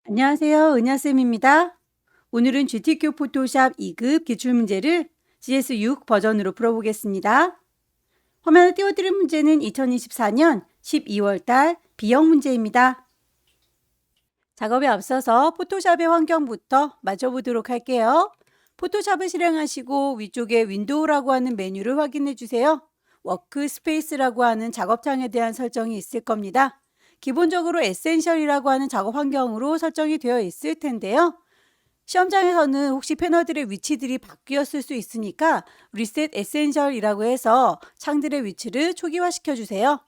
안녕하세요. 은하쌤입니다. 오늘은 GTQ 포토샵 2급 기출문제를 CS6 버전으로 풀어보겠습니다. 화면에 띄워드린 문제는 2024년 12월 달 B형 문제입니다. 작업에 앞서서 포토샵의 환경부터 맞춰보도록 할게요. 포토샵을 실행하시고 위쪽에 윈도우라고 하는 메뉴를 확인해 주세요. 워크스페이스라고 하는 작업창에 대한 설정이 있을 겁니다. 기본적으로 에센셜이라고 하는 작업 환경으로 설정이 되어 있을 텐데요. 시험장에서는 혹시 패널들의 위치들이 바뀌었을 수 있으니까 리셋 에센셜이라고 해서 창들의 위치를 초기화시켜 주세요.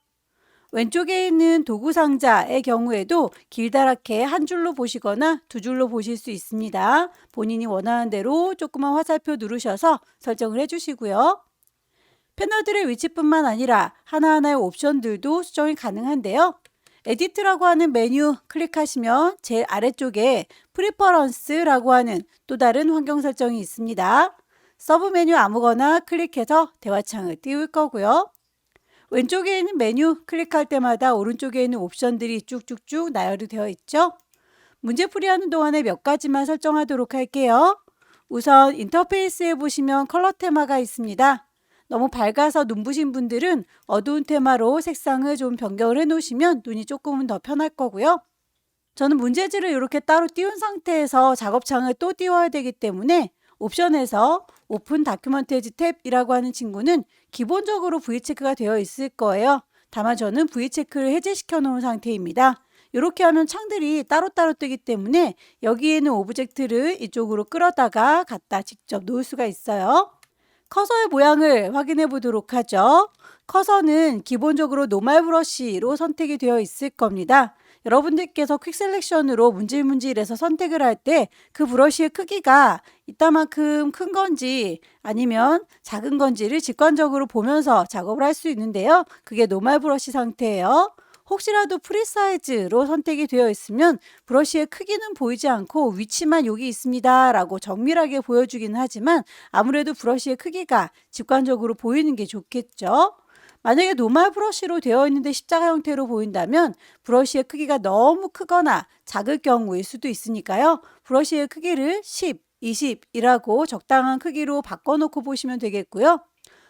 왼쪽에 있는 도구 상자의 경우에도 길다랗게 한 줄로 보시거나 두 줄로 보실 수 있습니다. 본인이 원하는 대로 조그만 화살표 누르셔서 설정을 해주시고요. 패널들의 위치뿐만 아니라 하나하나의 옵션들도 수정이 가능한데요. 에디트라고 하는 메뉴 클릭하시면 제일 아래쪽에 프리퍼런스라고 하는 또 다른 환경 설정이 있습니다. 서브 메뉴 아무거나 클릭해서 대화창을 띄울 거고요. 왼쪽에 있는 메뉴 클릭할 때마다 오른쪽에 있는 옵션들이 쭉쭉쭉 나열이 되어 있죠. 문제풀이하는 동안에 몇 가지만 설정하도록 할게요. 우선 인터페이스에 보시면 컬러 테마가 있습니다. 너무 밝아서 눈부신 분들은 어두운 테마로 색상을 좀 변경을 해 놓으시면 눈이 조금은 더 편할 거고요. 저는 문제지를 이렇게 따로 띄운 상태에서 작업창을 또 띄워야 되기 때문에 옵션에서 오픈 다큐먼테이지 탭이라고 하는 친구는 기본적으로 V체크가 되어 있을 거예요. 다만 저는 V체크를 해제시켜 놓은 상태입니다. 이렇게 하면 창들이 따로따로 뜨기 때문에 여기에 있는 오브젝트를 이쪽으로 끌어다가 갖다 직접 놓을 수가 있어요. 커서의 모양을 확인해 보도록 하죠. 커서는 기본적으로 노멀 브러쉬로 선택이 되어 있을 겁니다. 여러분들께서 퀵 셀렉션으로 문질문질해서 선택을 할 때 그 브러쉬의 크기가 이따만큼 큰 건지 아니면 작은 건지를 직관적으로 보면서 작업을 할 수 있는데요. 그게 노멀 브러쉬 상태예요. 혹시라도 프리사이즈로 선택이 되어 있으면 브러쉬의 크기는 보이지 않고 위치만 여기 있습니다 라고 정밀하게 보여주기는 하지만 아무래도 브러쉬의 크기가 직관적으로 보이는 게 좋겠죠. 만약에 노멀 브러쉬로 되어 있는데 십자가 형태로 보인다면 브러쉬의 크기가 너무 크거나 작을 경우일 수도 있으니까요. 브러쉬의 크기를 10, 20이라고 적당한 크기로 바꿔놓고 보시면 되겠고요.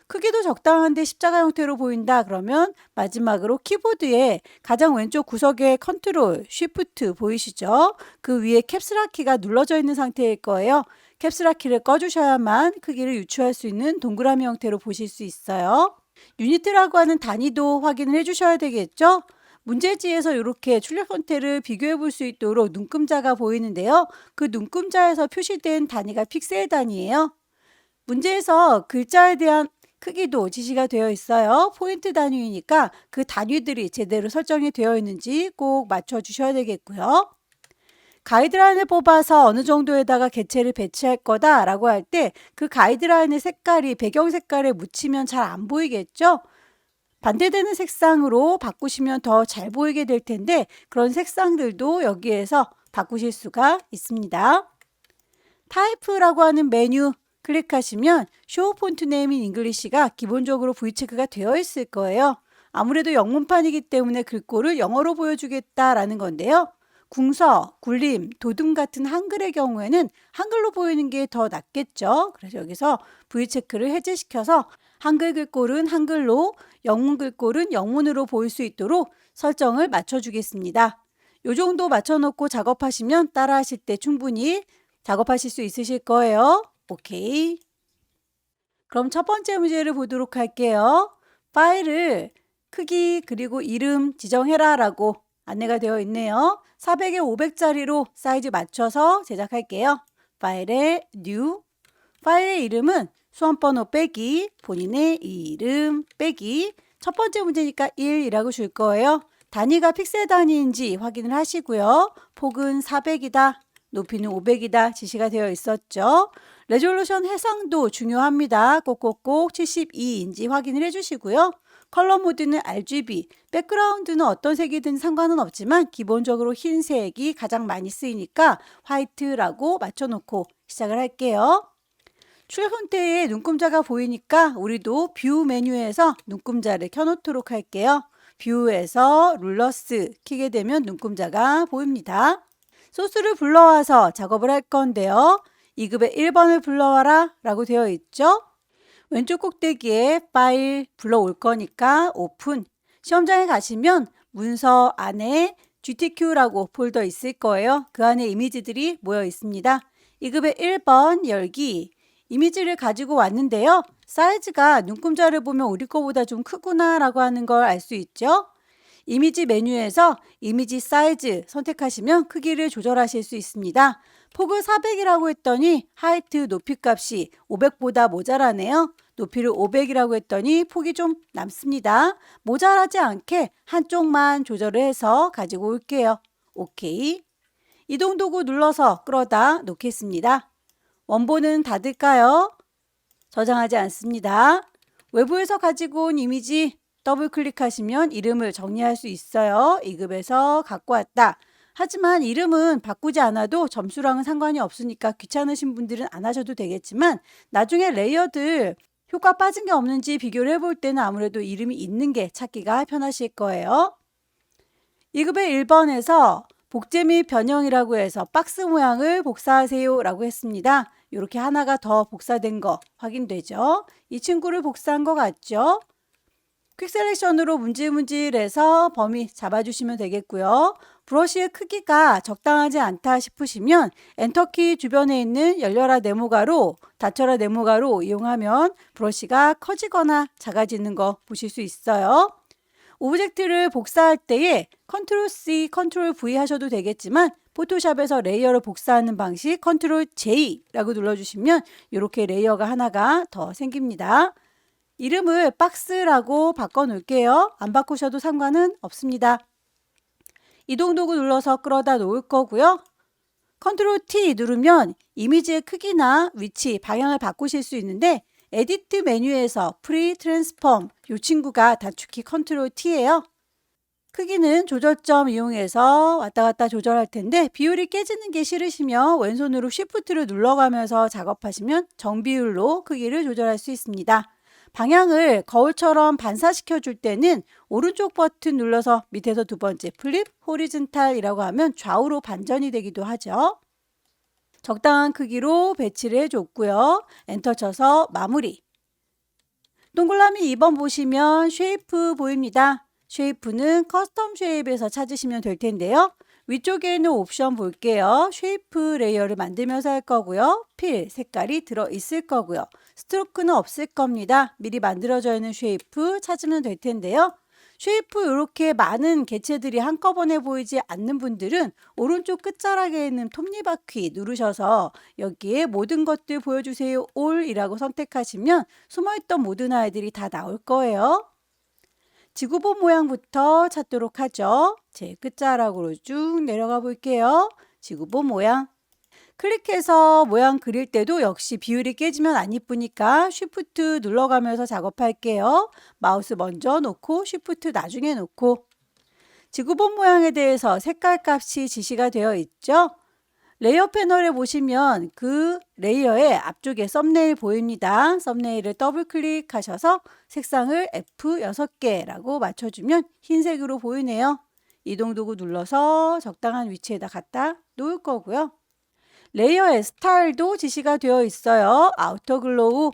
크기도 적당한데 십자가 형태로 보인다 그러면 마지막으로 키보드에 가장 왼쪽 구석에 컨트롤, 쉬프트 보이시죠? 그 위에 캡슐락 키가 눌러져 있는 상태일 거예요. 캡슐락 키를 꺼주셔야만 크기를 유추할 수 있는 동그라미 형태로 보실 수 있어요. 유니트라고 하는 단위도 확인을 해주셔야 되겠죠? 문제지에서 이렇게 출력 형태를 비교해 볼 수 있도록 눈금자가 보이는데요. 그 눈금자에서 표시된 단위가 픽셀 단위예요. 문제에서 글자에 대한 크기도 지시가 되어 있어요. 포인트 단위이니까 그 단위들이 제대로 설정이 되어 있는지 꼭 맞춰 주셔야 되겠고요. 가이드라인을 뽑아서 어느 정도에다가 개체를 배치할 거다 라고 할 때 그 가이드라인의 색깔이 배경 색깔에 묻히면 잘 안 보이겠죠? 반대되는 색상으로 바꾸시면 더 잘 보이게 될 텐데 그런 색상들도 여기에서 바꾸실 수가 있습니다. 타입라고 하는 메뉴 클릭하시면 쇼 폰트 네임 인 잉글리시가 기본적으로 V체크가 되어 있을 거예요. 아무래도 영문판이기 때문에 글꼴을 영어로 보여주겠다라는 건데요. 궁서, 굴림, 도둠 같은 한글의 경우에는 한글로 보이는 게 더 낫겠죠. 그래서 여기서 V체크를 해제시켜서 한글 글꼴은 한글로, 영문 글꼴은 영문으로 보일 수 있도록 설정을 맞춰주겠습니다. 이 정도 맞춰놓고 작업하시면 따라하실 때 충분히 작업하실 수 있으실 거예요. 오케이. 그럼 첫 번째 문제를 보도록 할게요. 파일을 크기 그리고 이름 지정해라 라고 안내가 되어 있네요. 400에 500짜리로 사이즈 맞춰서 제작할게요. 파일에 new, 파일의 이름은 수험번호 빼기, 본인의 이름 빼기, 첫 번째 문제니까 1이라고 줄 거예요. 단위가 픽셀 단위인지 확인을 하시고요. 폭은 400이다. 높이는 500이다 지시가 되어 있었죠. 레졸루션 해상도 중요합니다. 꼭꼭꼭 72인지 확인을 해주시고요. 컬러 모드는 RGB, 백그라운드는 어떤 색이든 상관은 없지만 기본적으로 흰색이 가장 많이 쓰이니까 화이트라고 맞춰놓고 시작을 할게요. 출력 형태의 눈금자가 보이니까 우리도 뷰 메뉴에서 눈금자를 켜놓도록 할게요. 뷰에서 룰러스 키게 되면 눈금자가 보입니다. 소스를 불러와서 작업을 할 건데요. 2급의 1번을 불러와라 라고 되어 있죠. 왼쪽 꼭대기에 파일 불러올 거니까 오픈. 시험장에 가시면 문서 안에 GTQ라고 폴더 있을 거예요. 그 안에 이미지들이 모여 있습니다. 2급의 1번 열기. 이미지를 가지고 왔는데요. 사이즈가 눈금자를 보면 우리 거보다 좀 크구나 라고 하는 걸 알 수 있죠. 이미지 메뉴에서 이미지 사이즈 선택하시면 크기를 조절하실 수 있습니다. 폭을 400이라고 했더니 하이트 높이 값이 500보다 모자라네요. 높이를 500이라고 했더니 폭이 좀 남습니다. 모자라지 않게 한쪽만 조절을 해서 가지고 올게요. 오케이. 이동 도구 눌러서 끌어다 놓겠습니다. 원본은 닫을까요? 저장하지 않습니다. 외부에서 가지고 온 이미지 더블 클릭하시면 이름을 정리할 수 있어요. 2급에서 갖고 왔다. 하지만 이름은 바꾸지 않아도 점수랑은 상관이 없으니까 귀찮으신 분들은 안 하셔도 되겠지만 나중에 레이어들 효과 빠진 게 없는지 비교를 해볼 때는 아무래도 이름이 있는 게 찾기가 편하실 거예요. 2급의 1번에서 복제 및 변형이라고 해서 박스 모양을 복사하세요 라고 했습니다. 이렇게 하나가 더 복사된 거 확인되죠? 이 친구를 복사한 것 같죠? 퀵 셀렉션으로 문질문질해서 범위 잡아주시면 되겠고요. 브러쉬의 크기가 적당하지 않다 싶으시면 엔터키 주변에 있는 열려라 네모가로, 닫혀라 네모가로 이용하면 브러쉬가 커지거나 작아지는 거 보실 수 있어요. 오브젝트를 복사할 때에 컨트롤 C, 컨트롤 V 하셔도 되겠지만 포토샵에서 레이어를 복사하는 방식 컨트롤 J라고 눌러주시면 이렇게 레이어가 하나가 더 생깁니다. 이름을 박스라고 바꿔놓을게요. 안 바꾸셔도 상관은 없습니다. 이동 도구 눌러서 끌어다 놓을 거고요. 컨트롤 T 누르면 이미지의 크기나 위치, 방향을 바꾸실 수 있는데 에디트 메뉴에서 프리 트랜스폼 이 친구가 단축키 컨트롤 T예요. 크기는 조절점 이용해서 왔다 갔다 조절할 텐데 비율이 깨지는 게 싫으시면 왼손으로 Shift를 눌러가면서 작업하시면 정비율로 크기를 조절할 수 있습니다. 방향을 거울처럼 반사시켜 줄 때는 오른쪽 버튼 눌러서 밑에서 두 번째 플립 호리즌탈이라고 하면 좌우로 반전이 되기도 하죠. 적당한 크기로 배치를 해줬고요. 엔터 쳐서 마무리. 동그라미 2번 보시면 쉐이프 보입니다. 쉐이프는 커스텀 쉐입에서 찾으시면 될 텐데요. 위쪽에 있는 옵션 볼게요. 쉐이프 레이어를 만들면서 할 거고요. 필, 색깔이 들어있을 거고요. 스트로크는 없을 겁니다. 미리 만들어져 있는 쉐이프 찾으면 될 텐데요. 쉐이프 이렇게 많은 개체들이 한꺼번에 보이지 않는 분들은 오른쪽 끝자락에 있는 톱니바퀴 누르셔서 여기에 모든 것들 보여주세요 올이라고 선택하시면 숨어있던 모든 아이들이 다 나올 거예요. 지구본 모양부터 찾도록 하죠. 제 끝자락으로 쭉 내려가 볼게요. 지구본 모양. 클릭해서 모양 그릴 때도 역시 비율이 깨지면 안 이쁘니까 쉬프트 눌러가면서 작업할게요. 마우스 먼저 놓고 쉬프트 나중에 놓고. 지구본 모양에 대해서 색깔 값이 지시가 되어 있죠. 레이어 패널에 보시면 그 레이어의 앞쪽에 썸네일 보입니다. 썸네일을 더블 클릭하셔서 색상을 F6개라고 맞춰주면 흰색으로 보이네요. 이동 도구 눌러서 적당한 위치에다 갖다 놓을 거고요. 레이어의 스타일도 지시가 되어 있어요. 아우터 글로우.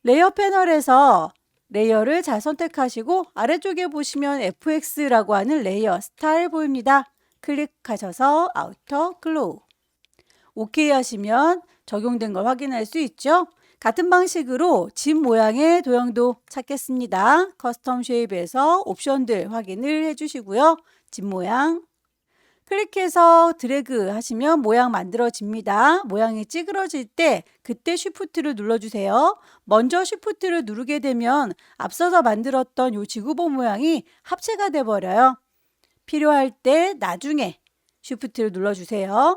레이어 패널에서 레이어를 잘 선택하시고 아래쪽에 보시면 FX라고 하는 레이어 스타일 보입니다. 클릭하셔서 아우터 글로우. OK 하시면 적용된 걸 확인할 수 있죠. 같은 방식으로 집 모양의 도형도 찾겠습니다. 커스텀 쉐입에서 옵션들 확인을 해주시고요. 집 모양 클릭해서 드래그 하시면 모양 만들어집니다. 모양이 찌그러질 때 그때 쉬프트를 눌러주세요. 먼저 쉬프트를 누르게 되면 앞서서 만들었던 이 지구본 모양이 합체가 돼버려요. 필요할 때 나중에 쉬프트를 눌러주세요.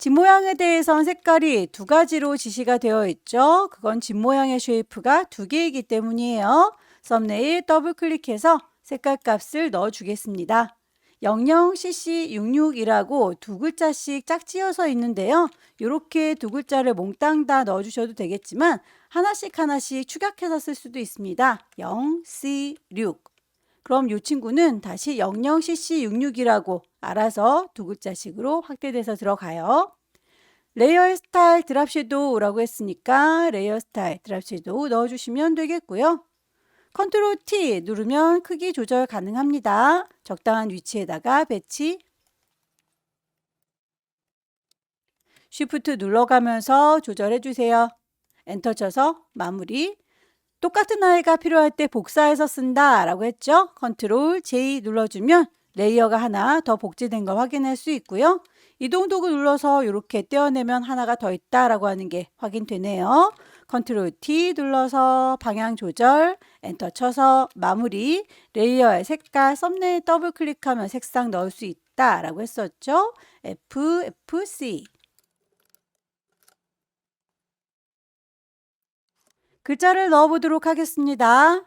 집 모양에 대해선 색깔이 두 가지로 지시가 되어 있죠. 그건 집 모양의 쉐이프가 두 개이기 때문이에요. 썸네일 더블 클릭해서 색깔 값을 넣어 주겠습니다. 00cc66이라고 두 글자씩 짝지어서 있는데요. 이렇게 두 글자를 몽땅 다 넣어주셔도 되겠지만 하나씩 하나씩 축약해서 쓸 수도 있습니다. 0C6. 그럼 이 친구는 다시 00cc66이라고 알아서 두 글자씩으로 확대돼서 들어가요. 레이어 스타일 드랍 섀도우라고 했으니까 레이어 스타일 드랍 섀도우 넣어주시면 되겠고요. 컨트롤 T 누르면 크기 조절 가능합니다. 적당한 위치에다가 배치. 쉬프트 눌러가면서 조절해 주세요. 엔터 쳐서 마무리. 똑같은 아이가 필요할 때 복사해서 쓴다 라고 했죠. 컨트롤 J 눌러주면 레이어가 하나 더 복제된 거 확인할 수 있고요. 이동 도구 눌러서 이렇게 떼어내면 하나가 더 있다라고 하는 게 확인되네요. 컨트롤 T 눌러서 방향 조절, 엔터 쳐서 마무리, 레이어의 색깔, 썸네일 더블 클릭하면 색상 넣을 수 있다라고 했었죠. FC. 글자를 넣어보도록 하겠습니다.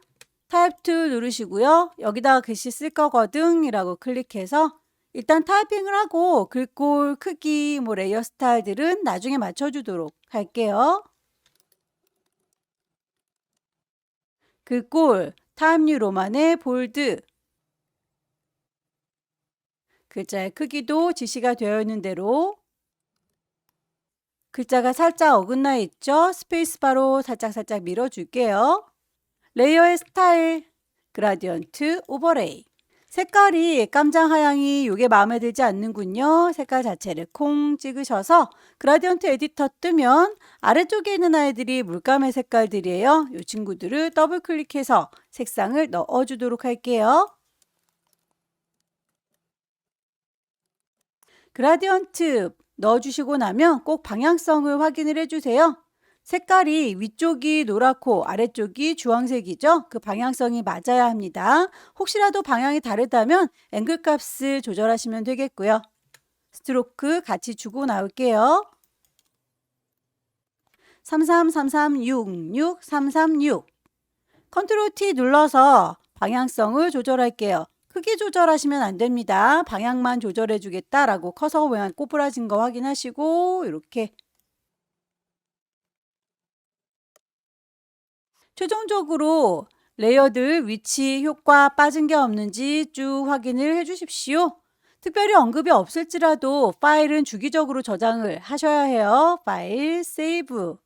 타입 2 누르시고요. 여기다가 글씨 쓸 거거든 이라고 클릭해서 일단 타이핑을 하고 글꼴 크기, 레이어 스타일들은 나중에 맞춰주도록 할게요. 글꼴, 타임뉴 로만의 볼드. 글자의 크기도 지시가 되어 있는 대로 글자가 살짝 어긋나 있죠? 스페이스바로 살짝 밀어줄게요. 레이어의 스타일, 그라디언트, 오버레이. 색깔이 깜장 하양이 이게 마음에 들지 않는군요. 색깔 자체를 콩 찍으셔서 그라디언트 에디터 뜨면 아래쪽에 있는 아이들이 물감의 색깔들이에요. 이 친구들을 더블 클릭해서 색상을 넣어주도록 할게요. 그라디언트 넣어주시고 나면 꼭 방향성을 확인을 해주세요. 색깔이 위쪽이 노랗고 아래쪽이 주황색이죠. 그 방향성이 맞아야 합니다. 혹시라도 방향이 다르다면 앵글 값을 조절하시면 되겠고요. 스트로크 같이 주고 나올게요. 333366336. 컨트롤 T 눌러서 방향성을 조절할게요. 크기 조절하시면 안 됩니다. 방향만 조절해 주겠다라고 커서 모양 꼬부라진 거 확인하시고 이렇게 최종적으로 레이어들 위치, 효과 빠진 게 없는지 쭉 확인을 해 주십시오. 특별히 언급이 없을지라도 파일은 주기적으로 저장을 하셔야 해요. 파일, 세이브.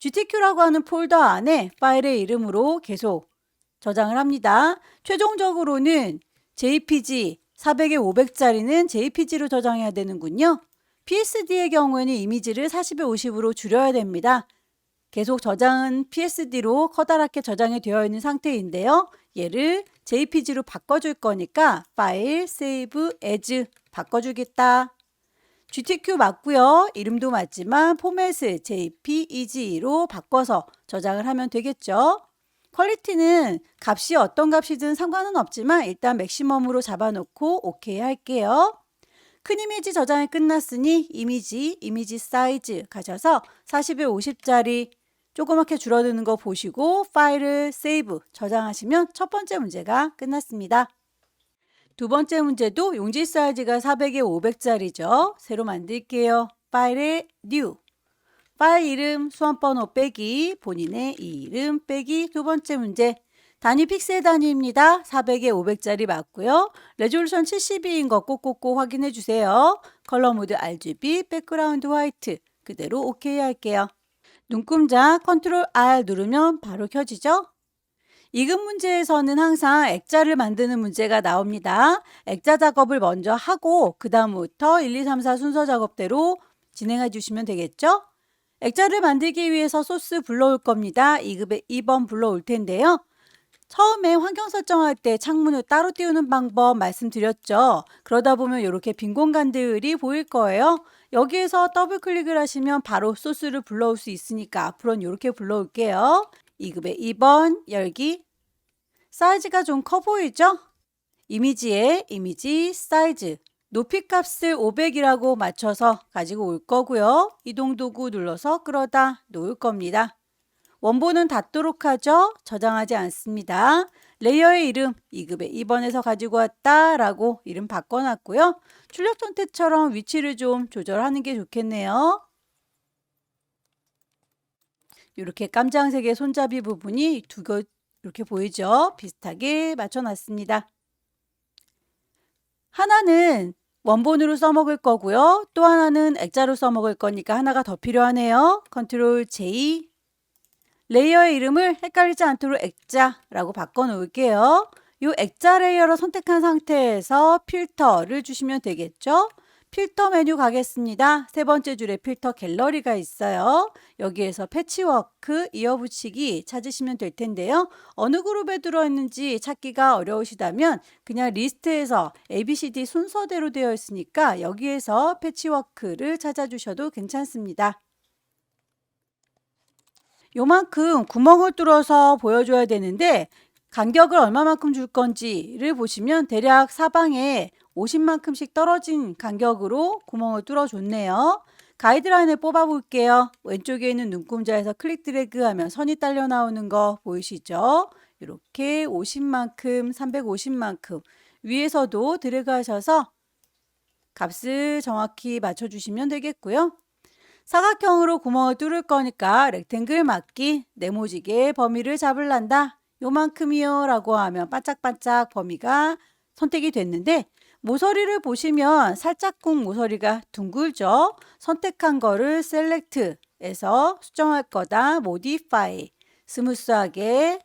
GTQ라고 하는 폴더 안에 파일의 이름으로 계속 저장을 합니다. 최종적으로는 JPG 400에 500짜리는 JPG로 저장해야 되는군요. PSD의 경우에는 이미지를 40에 50으로 줄여야 됩니다. 계속 저장은 PSD로 커다랗게 저장이 되어 있는 상태인데요. 얘를 JPG로 바꿔줄 거니까 파일, 세이브, 에즈 바꿔주겠다. GTQ 맞고요. 이름도 맞지만 포맷을 JPEG로 바꿔서 저장을 하면 되겠죠. 퀄리티는 값이 어떤 값이든 상관은 없지만 일단 맥시멈으로 잡아놓고 OK 할게요. 큰 이미지 저장이 끝났으니 이미지 사이즈 가셔서 40에 50짜리 조그맣게 줄어드는 거 보시고 파일을 세이브 저장하시면 첫 번째 문제가 끝났습니다. 두 번째 문제도 용지 사이즈가 400에 500짜리죠. 새로 만들게요. 파일에 new. 파일 이름, 수험번호 빼기, 본인의 이름 빼기. 두 번째 문제. 단위 픽셀 단위입니다. 400에 500짜리 맞고요. 레졸루션 72인 거 꼭꼭꼭 확인해 주세요. 컬러 모드 RGB, 백그라운드 화이트. 그대로 OK 할게요. 눈금자 컨트롤 R 누르면 바로 켜지죠? 이급 문제에서는 항상 액자를 만드는 문제가 나옵니다. 액자 작업을 먼저 하고 그 다음부터 1, 2, 3, 4 순서 작업대로 진행해 주시면 되겠죠? 액자를 만들기 위해서 소스 불러올 겁니다. 2급에 2번 불러올 텐데요. 처음에 환경 설정할 때 창문을 따로 띄우는 방법 말씀드렸죠. 그러다 보면 이렇게 빈 공간들이 보일 거예요. 여기에서 더블 클릭을 하시면 바로 소스를 불러올 수 있으니까 앞으로는 이렇게 불러올게요. 2급에 2번 열기. 사이즈가 좀 커 보이죠? 이미지에 이미지 사이즈. 높이 값을 500이라고 맞춰서 가지고 올 거고요. 이동 도구 눌러서 끌어다 놓을 겁니다. 원본은 닿도록 하죠. 저장하지 않습니다. 레이어의 이름 2급의 2번에서 가지고 왔다 라고 이름 바꿔놨고요. 출력 선택처럼 위치를 좀 조절하는 게 좋겠네요. 이렇게 깜장색의 손잡이 부분이 두 개 이렇게 보이죠? 비슷하게 맞춰놨습니다. 하나는 원본으로 써먹을 거고요. 또 하나는 액자로 써먹을 거니까 하나가 더 필요하네요. 컨트롤 J. 레이어의 이름을 헷갈리지 않도록 액자라고 바꿔 놓을게요. 이 액자 레이어를 선택한 상태에서 필터를 주시면 되겠죠. 필터 메뉴 가겠습니다. 세 번째 줄에 필터 갤러리가 있어요. 여기에서 패치워크 이어붙이기 찾으시면 될 텐데요. 어느 그룹에 들어있는지 찾기가 어려우시다면 그냥 리스트에서 ABCD 순서대로 되어 있으니까 여기에서 패치워크를 찾아주셔도 괜찮습니다. 요만큼 구멍을 뚫어서 보여줘야 되는데 간격을 얼마만큼 줄 건지를 보시면 대략 사방에 50만큼씩 떨어진 간격으로 구멍을 뚫어줬네요. 가이드라인을 뽑아 볼게요. 왼쪽에 있는 눈금자에서 클릭 드래그 하면 선이 딸려 나오는 거 보이시죠? 이렇게 50만큼, 350만큼 위에서도 드래그 하셔서 값을 정확히 맞춰주시면 되겠고요. 사각형으로 구멍을 뚫을 거니까 렉탱글 맞기, 네모지게 범위를 잡을란다. 요만큼이요 라고 하면 반짝반짝 범위가 선택이 됐는데 모서리를 보시면 살짝쿵 모서리가 둥글죠. 선택한 거를 셀렉트에서 수정할 거다. 모디파이 스무스하게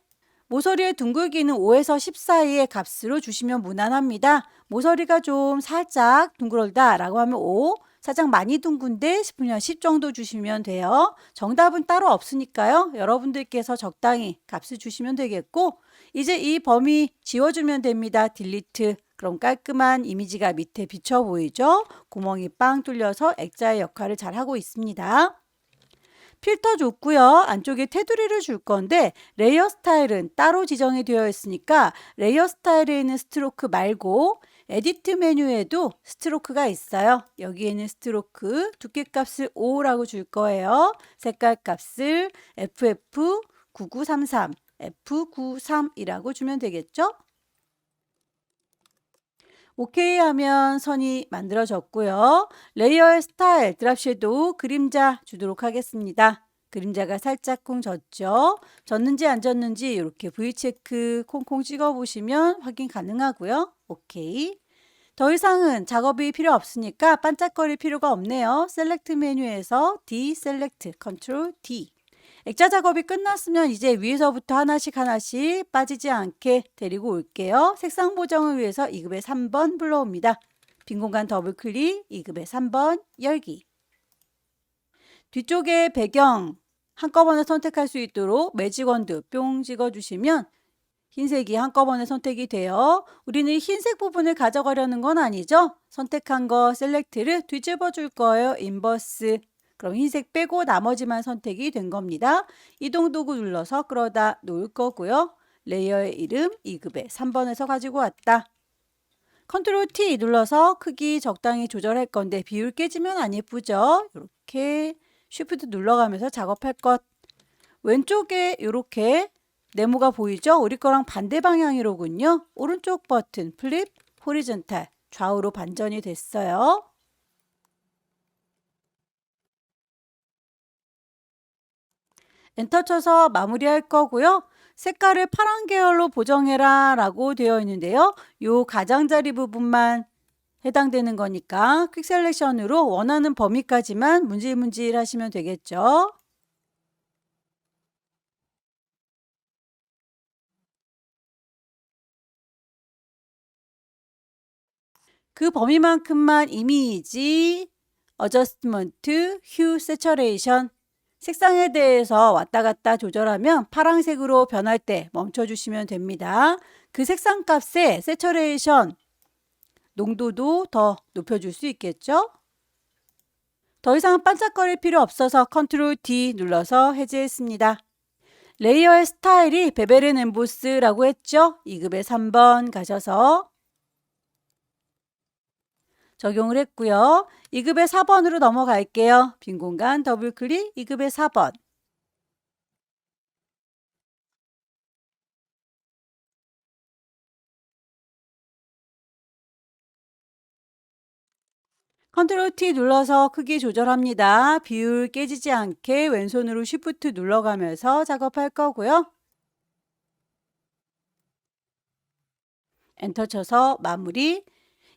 모서리의 둥글기는 5에서 10 사이의 값으로 주시면 무난합니다. 모서리가 좀 살짝 둥글다 라고 하면 5, 살짝 많이 둥근데 싶으면 10 정도 주시면 돼요. 정답은 따로 없으니까요. 여러분들께서 적당히 값을 주시면 되겠고 이제 이 범위 지워주면 됩니다. 딜리트. 그럼 깔끔한 이미지가 밑에 비쳐 보이죠? 구멍이 빵 뚫려서 액자의 역할을 잘 하고 있습니다. 필터 줬고요. 안쪽에 테두리를 줄 건데 레이어 스타일은 따로 지정이 되어 있으니까 레이어 스타일에 있는 스트로크 말고 에디트 메뉴에도 스트로크가 있어요. 여기에는 스트로크 두께 값을 5라고 줄 거예요. 색깔 값을 FF9933, F93이라고 주면 되겠죠? 오케이 하면 선이 만들어졌고요. 레이어의 스타일, 드랍 섀도우, 그림자 주도록 하겠습니다. 그림자가 살짝쿵 졌죠. 졌는지 안 졌는지 이렇게 V체크 콩콩 찍어보시면 확인 가능하고요. 오케이. 더 이상은 작업이 필요 없으니까 반짝거릴 필요가 없네요. 셀렉트 메뉴에서 디셀렉트, 컨트롤 D. 액자 작업이 끝났으면 이제 위에서부터 하나씩 빠지지 않게 데리고 올게요. 색상 보정을 위해서 2급의 3번 불러옵니다. 빈 공간 더블 클릭, 2급의 3번 열기. 뒤쪽에 배경 한꺼번에 선택할 수 있도록 매직 원드 뿅 찍어주시면 흰색이 한꺼번에 선택이 돼요. 우리는 흰색 부분을 가져가려는 건 아니죠? 선택한 거 셀렉트를 뒤집어 줄 거예요. 인버스. 그럼 흰색 빼고 나머지만 선택이 된 겁니다. 이동 도구 눌러서 끌어다 놓을 거고요. 레이어의 이름 2급의 3번에서 가지고 왔다. 컨트롤 T 눌러서 크기 적당히 조절할 건데 비율 깨지면 안 예쁘죠? 이렇게 쉬프트 눌러가면서 작업할 것. 왼쪽에 이렇게 네모가 보이죠? 우리 거랑 반대 방향으로군요. 오른쪽 버튼 플립 호리존탈 좌우로 반전이 됐어요. 엔터 쳐서 마무리할 거고요. 색깔을 파란 계열로 보정해라 라고 되어 있는데요. 요 가장자리 부분만 해당되는 거니까 퀵 셀렉션으로 원하는 범위까지만 문질문질 하시면 되겠죠. 그 범위만큼만 이미지, 어저스트먼트, 휴, 세처레이션 색상에 대해서 왔다 갔다 조절하면 파란색으로 변할 때 멈춰주시면 됩니다. 그 색상 값의 세처레이션 농도도 더 높여줄 수 있겠죠? 더 이상 반짝거릴 필요 없어서 컨트롤 D 눌러서 해제했습니다. 레이어의 스타일이 베벨 앤 엠보스라고 했죠? 2급의 3번 가셔서 적용을 했고요. 2급의 4번으로 넘어갈게요. 빈 공간 더블 클릭 2급의 4번. 컨트롤 T 눌러서 크기 조절합니다. 비율 깨지지 않게 왼손으로 Shift 눌러가면서 작업할 거고요. 엔터 쳐서 마무리.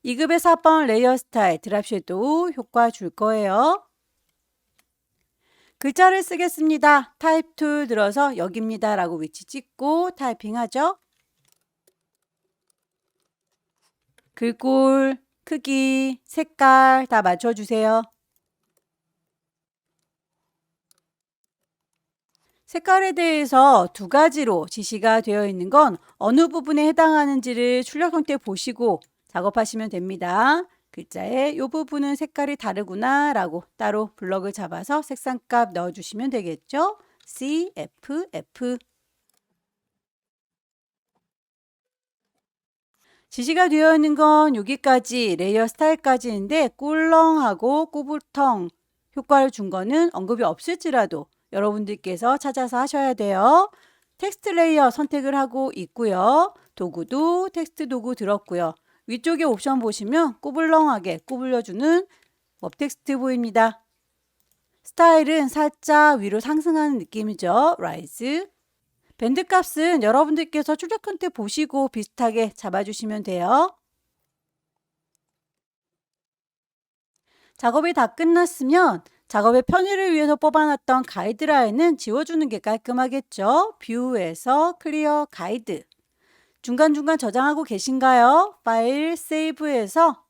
2급의 4번 레이어 스타일 드랍 섀도우 효과 줄 거예요. 글자를 쓰겠습니다. 타입 툴 들어서 여기입니다 라고 위치 찍고 타이핑하죠. 글꼴, 크기, 색깔 다 맞춰주세요. 색깔에 대해서 두 가지로 지시가 되어 있는 건 어느 부분에 해당하는지를 출력 형태 보시고 작업하시면 됩니다. 글자의 이 부분은 색깔이 다르구나 라고 따로 블럭을 잡아서 색상값 넣어주시면 되겠죠. C, F, F. 지시가 되어 있는 건 여기까지 레이어 스타일까지인데 꿀렁하고 꼬불텅 효과를 준 거는 언급이 없을지라도 여러분들께서 찾아서 하셔야 돼요. 텍스트 레이어 선택을 하고 있고요. 도구도 텍스트 도구 들었고요. 위쪽에 옵션 보시면 꼬불렁하게 꼬불려주는 법 텍스트 보입니다. 스타일은 살짝 위로 상승하는 느낌이죠. 라이즈. 밴드 값은 여러분들께서 출력 형태 보시고 비슷하게 잡아주시면 돼요. 작업이 다 끝났으면 작업의 편의를 위해서 뽑아놨던 가이드라인은 지워주는 게 깔끔하겠죠. 뷰에서 클리어 가이드. 중간중간 저장하고 계신가요? 파일 세이브해서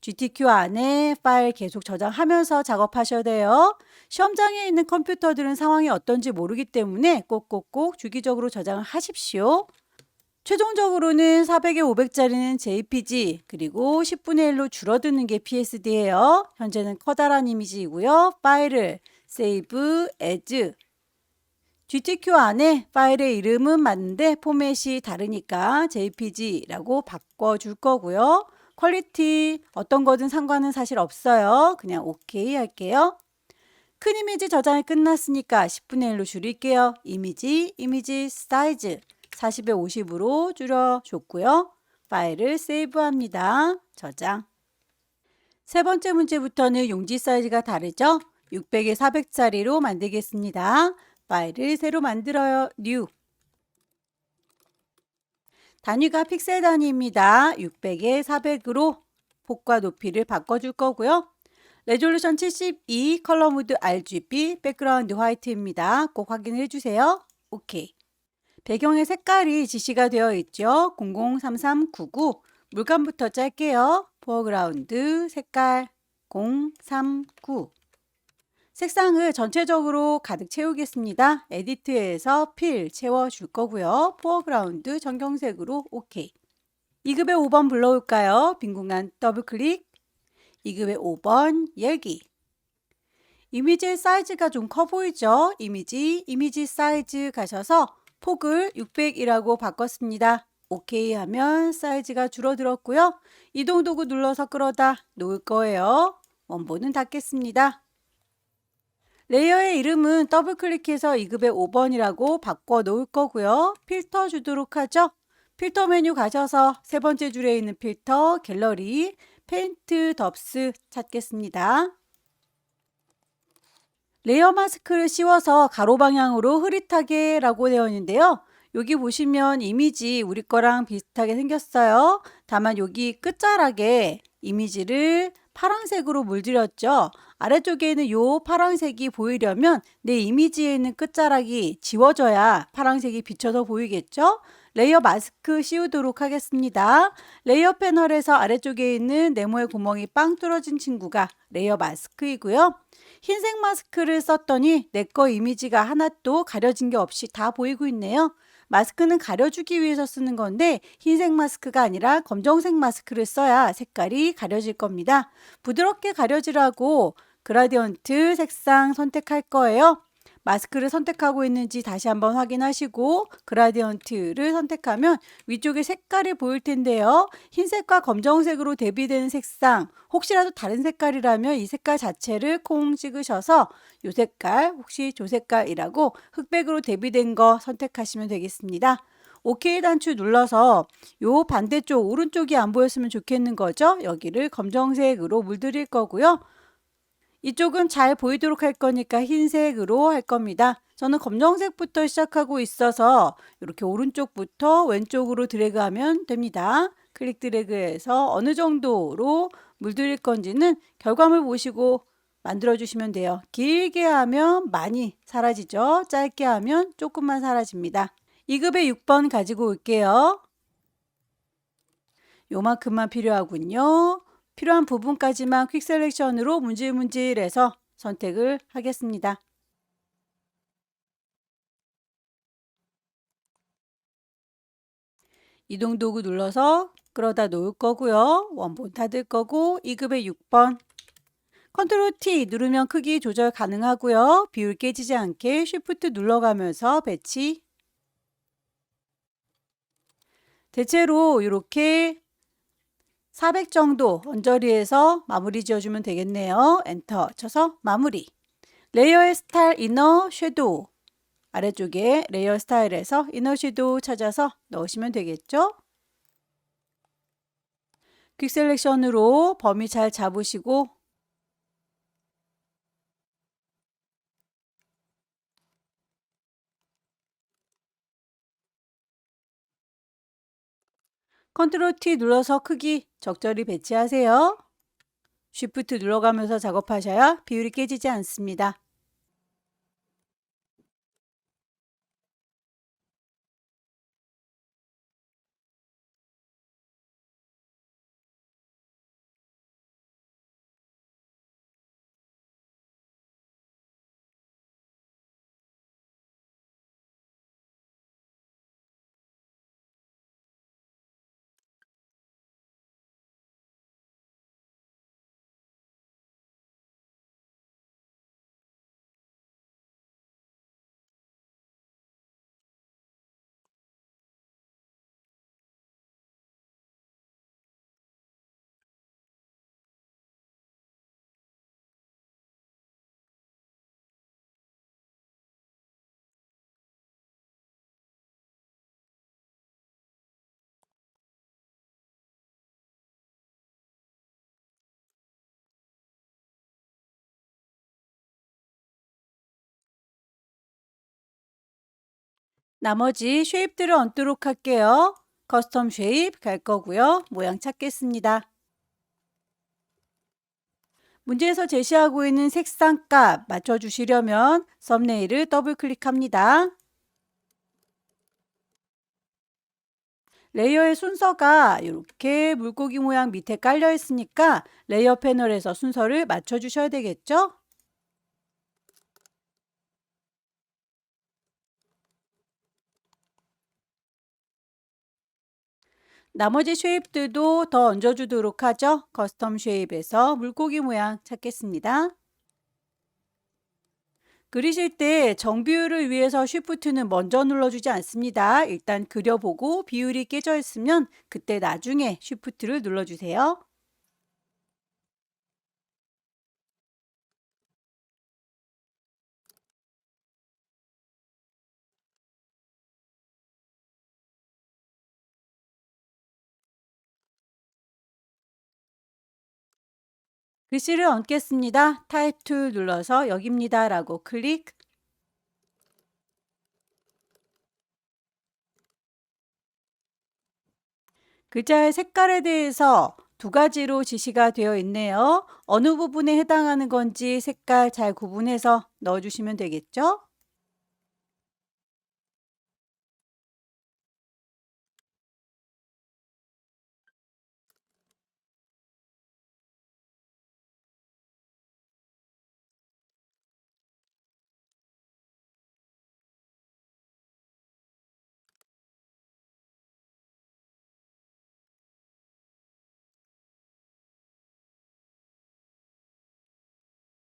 GTQ 안에 파일 계속 저장하면서 작업하셔야 돼요. 시험장에 있는 컴퓨터들은 상황이 어떤지 모르기 때문에 꼭꼭꼭 주기적으로 저장을 하십시오. 최종적으로는 400에 500짜리는 JPG 그리고 10분의 1로 줄어드는 게 PSD예요. 현재는 커다란 이미지이고요. 파일을 세이브 as GTQ 안에 파일의 이름은 맞는데 포맷이 다르니까 JPG라고 바꿔줄 거고요. 퀄리티 어떤 거든 상관은 사실 없어요. 그냥 OK 할게요. 큰 이미지 저장이 끝났으니까 10분의 1로 줄일게요. 이미지 사이즈 40에 50으로 줄여줬고요. 파일을 세이브합니다. 저장. 세 번째 문제부터는 용지 사이즈가 다르죠? 600에 400짜리로 만들겠습니다. 파일을 새로 만들어요. 뉴. 단위가 픽셀 단위입니다. 600에 400으로 폭과 높이를 바꿔줄 거고요. 레졸루션 72, 컬러 모드 RGB, 백그라운드 화이트입니다. 꼭 확인해 주세요. 오케이. 배경의 색깔이 지시가 되어 있죠. 003399 물감부터 짤게요. 포어그라운드 색깔 039 색상을 전체적으로 가득 채우겠습니다. 에디트에서 필 채워줄 거고요. 포어그라운드 전경색으로 오케이. 2급의 5번 불러올까요? 빈 공간 더블클릭. 2급의 5번 열기. 이미지의 사이즈가 좀 커 보이죠? 이미지 사이즈 가셔서 폭을 600이라고 바꿨습니다. 오케이 하면 사이즈가 줄어들었고요. 이동 도구 눌러서 끌어다 놓을 거예요. 원본은 닫겠습니다. 레이어의 이름은 더블 클릭해서 2급의 5번이라고 바꿔 놓을 거고요. 필터 주도록 하죠. 필터 메뉴 가셔서 세 번째 줄에 있는 필터, 갤러리, 페인트, 덥스 찾겠습니다. 레이어 마스크를 씌워서 가로 방향으로 흐릿하게 라고 되어 있는데요. 여기 보시면 이미지 우리 거랑 비슷하게 생겼어요. 다만 여기 끝자락에 이미지를 파란색으로 물들였죠. 아래쪽에 있는 이 파란색이 보이려면 내 이미지에 있는 끝자락이 지워져야 파란색이 비쳐서 보이겠죠. 레이어 마스크 씌우도록 하겠습니다. 레이어 패널에서 아래쪽에 있는 네모의 구멍이 빵 뚫어진 친구가 레이어 마스크이고요. 흰색 마스크를 썼더니 내 거 이미지가 하나도 가려진 게 없이 다 보이고 있네요. 마스크는 가려주기 위해서 쓰는 건데 흰색 마스크가 아니라 검정색 마스크를 써야 색깔이 가려질 겁니다. 부드럽게 가려지라고 그라디언트 색상 선택할 거예요. 마스크를 선택하고 있는지 다시 한번 확인하시고 그라디언트를 선택하면 위쪽에 색깔이 보일 텐데요. 흰색과 검정색으로 대비되는 색상 혹시라도 다른 색깔이라면 이 색깔 자체를 콩 찍으셔서 이 색깔 혹시 저 색깔이라고 흑백으로 대비된 거 선택하시면 되겠습니다. OK 단추 눌러서 요 반대쪽 오른쪽이 안 보였으면 좋겠는 거죠. 여기를 검정색으로 물들일 거고요. 이쪽은 잘 보이도록 할 거니까 흰색으로 할 겁니다. 저는 검정색부터 시작하고 있어서 이렇게 오른쪽부터 왼쪽으로 드래그하면 됩니다. 클릭 드래그해서 어느 정도로 물들일 건지는 결과물 보시고 만들어 주시면 돼요. 길게 하면 많이 사라지죠. 짧게 하면 조금만 사라집니다. 2급의 6번 가지고 올게요. 요만큼만 필요하군요. 필요한 부분까지만 퀵 셀렉션으로 문질문질해서 선택을 하겠습니다. 이동 도구 눌러서 끌어다 놓을 거고요. 원본 닫을 거고 2급의 6번 컨트롤 T 누르면 크기 조절 가능하고요. 비율 깨지지 않게 쉬프트 눌러가면서 배치. 대체로 이렇게 400 정도 언저리에서 마무리 지어주면 되겠네요. 엔터 쳐서 마무리. 레이어의 스타일 이너 섀도우 아래쪽에 레이어 스타일에서 이너 섀도우 찾아서 넣으시면 되겠죠. 퀵 셀렉션으로 범위 잘 잡으시고 컨트롤 T 눌러서 크기 적절히 배치하세요. 쉬프트 눌러가면서 작업하셔야 비율이 깨지지 않습니다. 나머지 쉐입들을 얹도록 할게요. 커스텀 쉐입 갈 거고요. 모양 찾겠습니다. 문제에서 제시하고 있는 색상 값 맞춰주시려면 썸네일을 더블 클릭합니다. 레이어의 순서가 이렇게 물고기 모양 밑에 깔려 있으니까 레이어 패널에서 순서를 맞춰주셔야 되겠죠? 나머지 쉐입들도 더 얹어주도록 하죠. 커스텀 쉐입에서 물고기 모양 찾겠습니다. 그리실 때 정비율을 위해서 쉬프트는 먼저 눌러주지 않습니다. 일단 그려보고 비율이 깨져 있으면 그때 나중에 쉬프트를 눌러주세요. 글씨를 얹겠습니다. 타입 툴 눌러서 여기입니다 라고 클릭. 글자의 색깔에 대해서 두 가지로 지시가 되어 있네요. 어느 부분에 해당하는 건지 색깔 잘 구분해서 넣어주시면 되겠죠?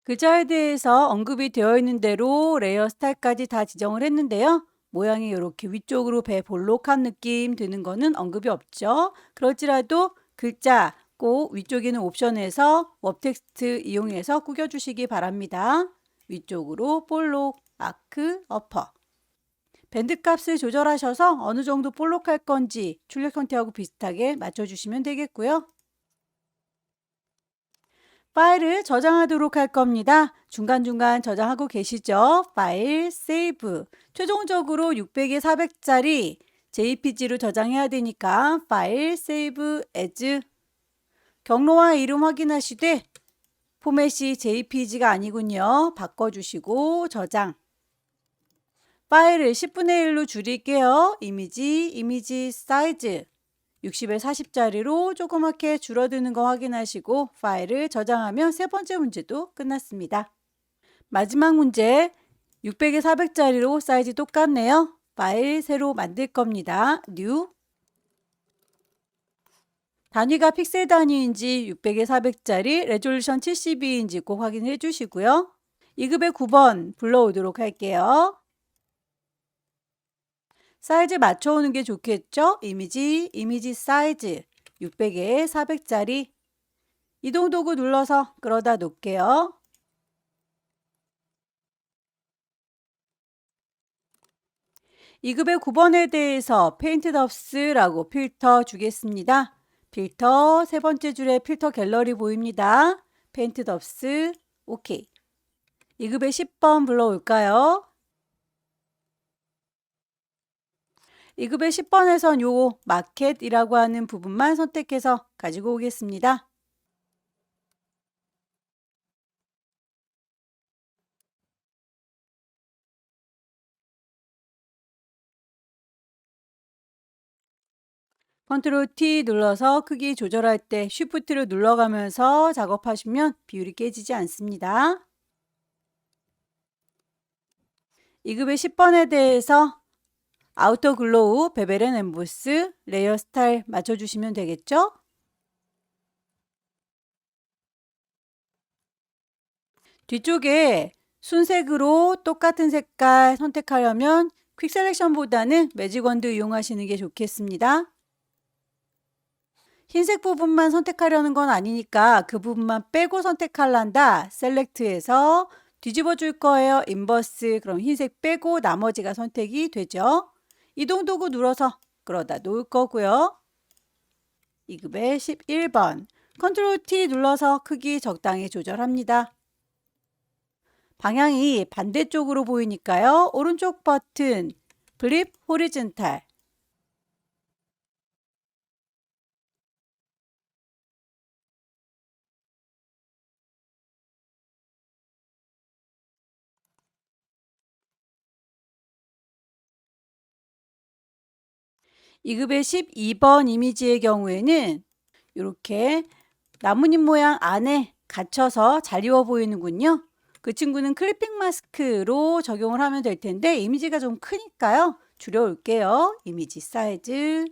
글자에 대해서 언급이 되어 있는 대로 레이어 스타일까지 다 지정을 했는데요. 모양이 이렇게 위쪽으로 배 볼록한 느낌 드는 거는 언급이 없죠. 그럴지라도 글자 꼭 위쪽에 있는 옵션에서 웹 텍스트 이용해서 꾸겨주시기 바랍니다. 위쪽으로 볼록, 아크, 어퍼. 밴드 값을 조절하셔서 어느 정도 볼록할 건지 출력 형태하고 비슷하게 맞춰주시면 되겠고요. 파일을 저장하도록 할 겁니다. 중간중간 저장하고 계시죠? 파일, 세이브. 최종적으로 600에 400짜리 JPG로 저장해야 되니까 파일, 세이브, as. 경로와 이름 확인하시되 포맷이 JPG가 아니군요. 바꿔주시고 저장. 파일을 10분의 1로 줄일게요. 이미지 사이즈 60에 40짜리로 조그맣게 줄어드는 거 확인하시고 파일을 저장하면 세 번째 문제도 끝났습니다. 마지막 문제 600에 400짜리로 사이즈 똑같네요. 파일 새로 만들 겁니다. New. 단위가 픽셀 단위인지 600에 400짜리 레졸루션 72인지 꼭 확인해 주시고요. 2급의 9번 불러오도록 할게요. 사이즈 맞춰오는 게 좋겠죠? 이미지 사이즈 600에 400짜리 이동 도구 눌러서 끌어다 놓을게요. 이급의 9번에 대해서 페인트 덥스라고 필터 주겠습니다. 필터 세 번째 줄에 필터 갤러리 보입니다. 페인트 덥스 오케이. 2급의 10번 불러올까요? 2급의 10번에선 요 마켓이라고 하는 부분만 선택해서 가지고 오겠습니다. 컨트롤 T 눌러서 크기 조절할 때 쉬프트를 눌러가면서 작업하시면 비율이 깨지지 않습니다. 2급의 10번에 대해서 아우터 글로우, 베벨 앤 엠보스, 레이어 스타일 맞춰주시면 되겠죠? 뒤쪽에 순색으로 똑같은 색깔 선택하려면 퀵 셀렉션보다는 매직 원드 이용하시는 게 좋겠습니다. 흰색 부분만 선택하려는 건 아니니까 그 부분만 빼고 선택할란다. 셀렉트에서 뒤집어 줄 거예요. 인버스. 그럼 흰색 빼고 나머지가 선택이 되죠. 이동 도구 눌러서 끌어다 놓을 거고요. 2급의 11번. 컨트롤 T 눌러서 크기 적당히 조절합니다. 방향이 반대쪽으로 보이니까요. 오른쪽 버튼 플립 호리즌탈. 이급의 12번 이미지의 경우에는 이렇게 나뭇잎 모양 안에 갇혀서 잘 익어 보이는군요. 그 친구는 클리핑 마스크로 적용을 하면 될 텐데 이미지가 좀 크니까요. 줄여 올게요. 이미지 사이즈.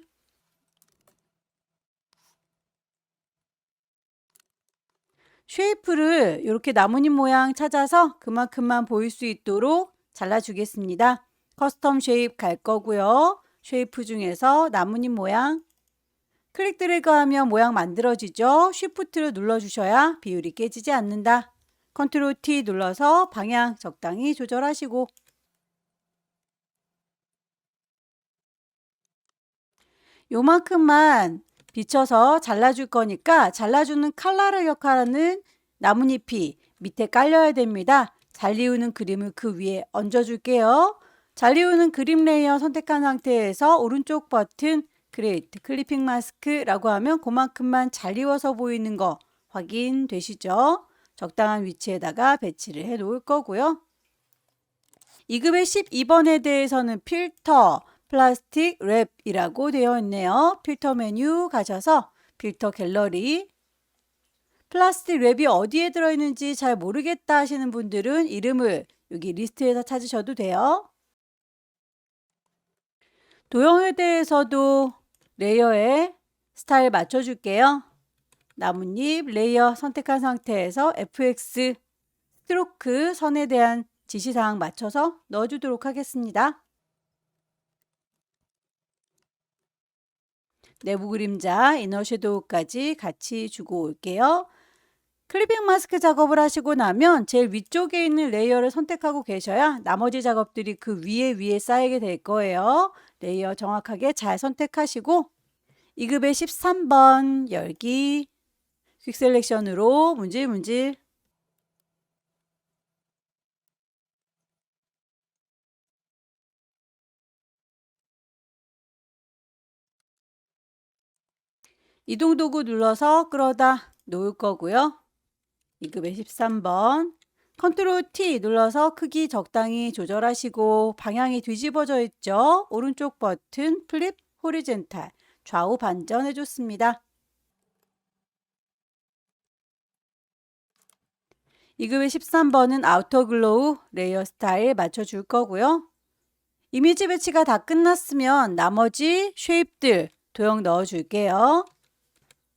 쉐이프를 이렇게 나뭇잎 모양 찾아서 그만큼만 보일 수 있도록 잘라주겠습니다. 커스텀 쉐입 갈 거고요. 쉐이프 중에서 나뭇잎 모양 클릭 드래그 하면 모양 만들어지죠. 쉬프트를 눌러주셔야 비율이 깨지지 않는다. 컨트롤 T 눌러서 방향 적당히 조절하시고 요만큼만 비춰서 잘라줄 거니까 잘라주는 칼날의 역할하는 나뭇잎이 밑에 깔려야 됩니다. 잘 이우는 그림을 그 위에 얹어줄게요. 잘 이우는 그림 레이어 선택한 상태에서 오른쪽 버튼 크리에이트 클리핑 마스크라고 하면 그만큼만 잘 이워서 보이는 거 확인되시죠? 적당한 위치에다가 배치를 해 놓을 거고요. 2급의 12번에 대해서는 필터, 플라스틱 랩이라고 되어 있네요. 필터 메뉴 가셔서 필터 갤러리. 플라스틱 랩이 어디에 들어있는지 잘 모르겠다 하시는 분들은 이름을 여기 리스트에서 찾으셔도 돼요. 도형에 대해서도 레이어에 스타일 맞춰줄게요. 나뭇잎 레이어 선택한 상태에서 FX 스트로크 선에 대한 지시사항 맞춰서 넣어주도록 하겠습니다. 내부 그림자, 이너 섀도우까지 같이 주고 올게요. 클리핑 마스크 작업을 하시고 나면 제일 위쪽에 있는 레이어를 선택하고 계셔야 나머지 작업들이 그 위에 쌓이게 될 거예요. 레이어 정확하게 잘 선택하시고 2급의 13번 열기 퀵 셀렉션으로 문질문질 이동 도구 눌러서 끌어다 놓을 거고요. 2급의 13번 컨트롤 T 눌러서 크기 적당히 조절하시고 방향이 뒤집어져 있죠. 오른쪽 버튼 플립 호리젠탈 좌우 반전해 줬습니다. 2급의 13번은 아우터 글로우 레이어 스타일 맞춰줄 거고요. 이미지 배치가 다 끝났으면 나머지 쉐입들 도형 넣어줄게요.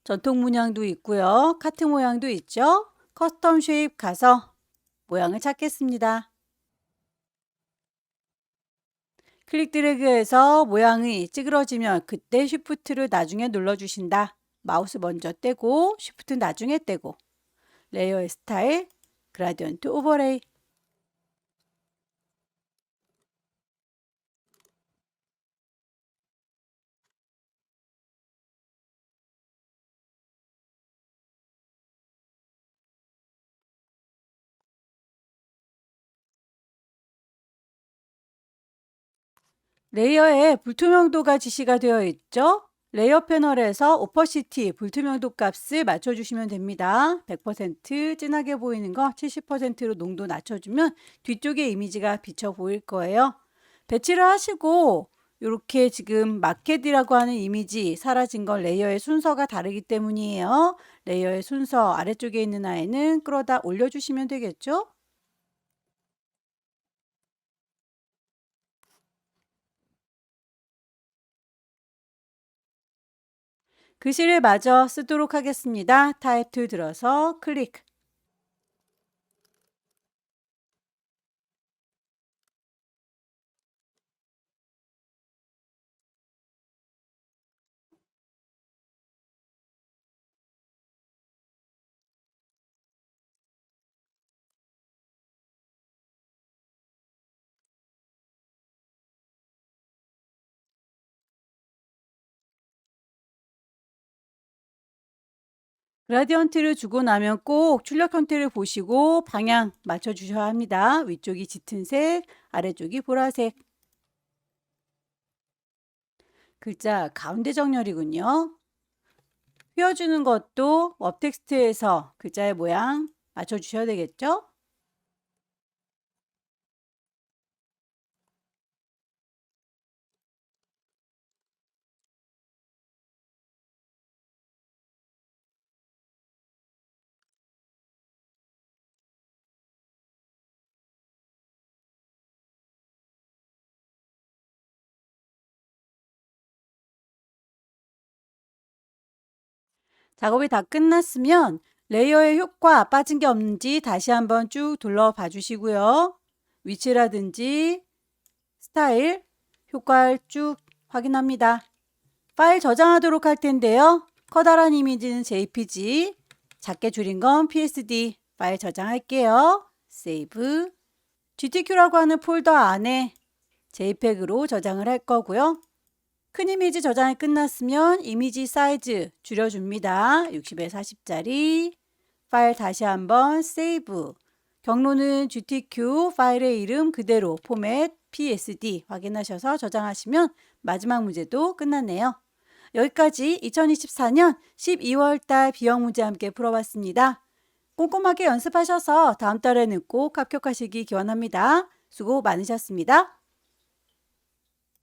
전통 문양도 있고요. 카트 모양도 있죠. 커스텀 쉐입 가서 모양을 찾겠습니다. 클릭 드래그해서 모양이 찌그러지면 그때 쉬프트를 나중에 눌러주신다. 마우스 먼저 떼고 쉬프트 나중에 떼고 레이어의 스타일 그라디언트 오버레이 레이어에 불투명도가 지시가 되어 있죠. 레이어 패널에서 오퍼시티 불투명도 값을 맞춰주시면 됩니다. 100% 진하게 보이는 거 70%로 농도 낮춰주면 뒤쪽에 이미지가 비쳐 보일 거예요. 배치를 하시고 이렇게 지금 마켓이라고 하는 이미지 사라진 건 레이어의 순서가 다르기 때문이에요. 레이어의 순서 아래쪽에 있는 아이는 끌어다 올려주시면 되겠죠. 글씨를 마저 쓰도록 하겠습니다. 타입 툴 들어서 클릭. 그라디언트를 주고 나면 꼭 출력 형태를 보시고 방향 맞춰 주셔야 합니다. 위쪽이 짙은 색, 아래쪽이 보라색. 글자 가운데 정렬이군요. 휘어주는 것도 업텍스트에서 글자의 모양 맞춰 주셔야 되겠죠? 작업이 다 끝났으면 레이어의 효과 빠진 게 없는지 다시 한번 쭉 둘러봐 주시고요. 위치라든지 스타일, 효과를 쭉 확인합니다. 파일 저장하도록 할 텐데요. 커다란 이미지는 JPG, 작게 줄인 건 PSD 파일 저장할게요. 세이브. GTQ라고 하는 폴더 안에 JPEG으로 저장을 할 거고요. 큰 이미지 저장이 끝났으면 이미지 사이즈 줄여줍니다. 60에 40짜리. 파일 다시 한번 세이브. 경로는 GTQ 파일의 이름 그대로 포맷 PSD 확인하셔서 저장하시면 마지막 문제도 끝났네요. 여기까지 2024년 12월 달 비형 문제 함께 풀어봤습니다. 꼼꼼하게 연습하셔서 다음 달에는 꼭 합격하시기 기원합니다. 수고 많으셨습니다.